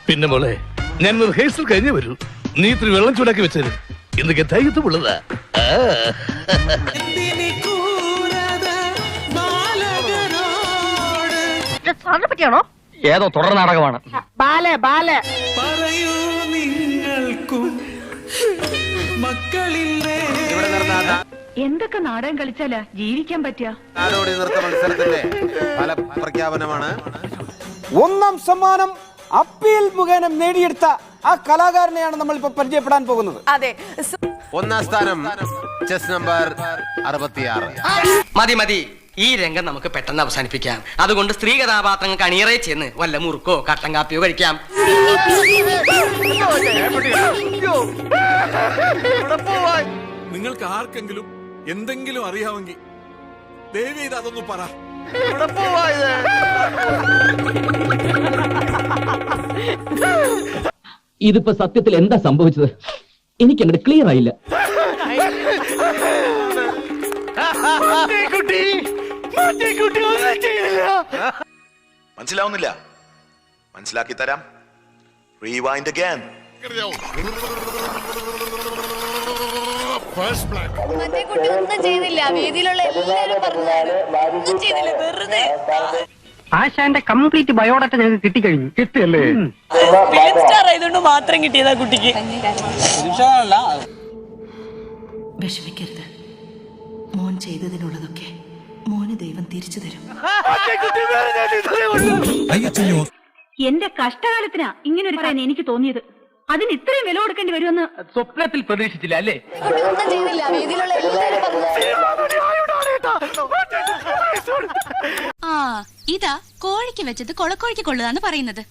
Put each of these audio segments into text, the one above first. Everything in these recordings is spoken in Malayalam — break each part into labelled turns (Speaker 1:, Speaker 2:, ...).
Speaker 1: പിന്നെ മോളെ ഞാൻ റിഹേഴ്സൽ കഴിഞ്ഞേ വരൂ. നീ ഇത്തിരി വെള്ളം ചൂടാക്കി വെച്ചത് ഇന്നൊക്കെ ധൈര്യത്തുള്ളതാ.
Speaker 2: പറ്റിയാണോ?
Speaker 3: ഏതോ തുടർ നാടകമാണ്.
Speaker 4: പറയൂ നിങ്ങൾക്കും മക്കളില്ലേ?
Speaker 2: എന്തൊക്കെ നാടകം കളിച്ചാലാ ജീവിക്കാൻ പറ്റിയ?
Speaker 5: നാടോടി നൃത്ത മത്സരത്തിന്റെ ഫല പ്രഖ്യാപനമാണ്.
Speaker 6: ഒന്നാം സമ്മാനം അപ്പീൽ മുഖേന നേടിയെടുത്ത ആ കലാകാരനെയാണ് നമ്മൾ ഇപ്പൊ പരിചയപ്പെടാൻ പോകുന്നത്.
Speaker 7: അതെ,
Speaker 5: ഒന്നാം സ്ഥാനം ചെസ് നമ്പർ 66.
Speaker 3: മതി മതി, ഈ രംഗം നമുക്ക് പെട്ടെന്ന് അവസാനിപ്പിക്കാം. അതുകൊണ്ട് സ്ത്രീ കഥാപാത്രങ്ങൾക്ക് അണിയറേ ചെന്ന് വല്ല മുറുക്കോ കട്ടൻ കാപ്പിയോ കഴിക്കാം.
Speaker 4: നിങ്ങൾക്ക് ആർക്കെങ്കിലും എന്തെങ്കിലും അറിയാമെങ്കിൽ ദയവ് ചെയ്ത് അതൊന്ന് പറ.
Speaker 8: ഇതിപ്പോ സത്യത്തിൽ എന്താ സംഭവിച്ചത്? എനിക്ക് അങ്ങോട്ട് ക്ലിയർ ആയില്ല.
Speaker 9: മനസ്സിലാവുന്നില്ല? മനസ്സിലാക്കി തരാം. Rewind again.
Speaker 7: കുട്ടി ഒന്നും ചെയ്തില്ല. വേദിയിലുള്ള എല്ലാവരും ഒന്നും ചെയ്തില്ല, വെറുതെ.
Speaker 3: ആശാന്റെ കംപ്ലീറ്റ് ബയോഡാറ്റ ഞങ്ങൾക്ക് കിട്ടിക്കഴിഞ്ഞു. കിട്ടിയല്ലേ?
Speaker 7: ഫിലിം സ്റ്റാർ ആയതുകൊണ്ട് മാത്രം കിട്ടിയതാ കുട്ടിക്ക്.
Speaker 10: വിഷമിക്കരുത്, മോൻ ചെയ്തതിനുള്ളതൊക്കെ മോന് ദൈവം തിരിച്ചു തരും.
Speaker 2: എന്റെ കഷ്ടകാലത്തിനാ ഇങ്ങനെ ഒരു പറയാൻ എനിക്ക് തോന്നിയത്. അതിന് ഇത്രയും വില കൊടുക്കേണ്ടി വരുമെന്ന്
Speaker 3: സ്വപ്നത്തിൽ പ്രതീക്ഷിച്ചില്ല അല്ലേ?
Speaker 7: കുട്ടി ഒന്നും ചെയ്തില്ല. വേദിയിലുള്ള എല്ലാവരും
Speaker 10: ഇതാ കോഴിക്ക് വെച്ചത് കൊളക്കോഴിക്ക് കൊള്ളുകയെന്ന് പറയുന്നത്.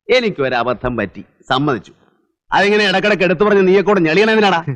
Speaker 11: എനിക്കൊരു അബദ്ധം പറ്റി, സമ്മതിച്ചു. അതിങ്ങനെ ഇടക്കിടക്ക് എടുത്തു പറഞ്ഞ് നീയെ കൂടെ ഞെളിയണതിനാടാ.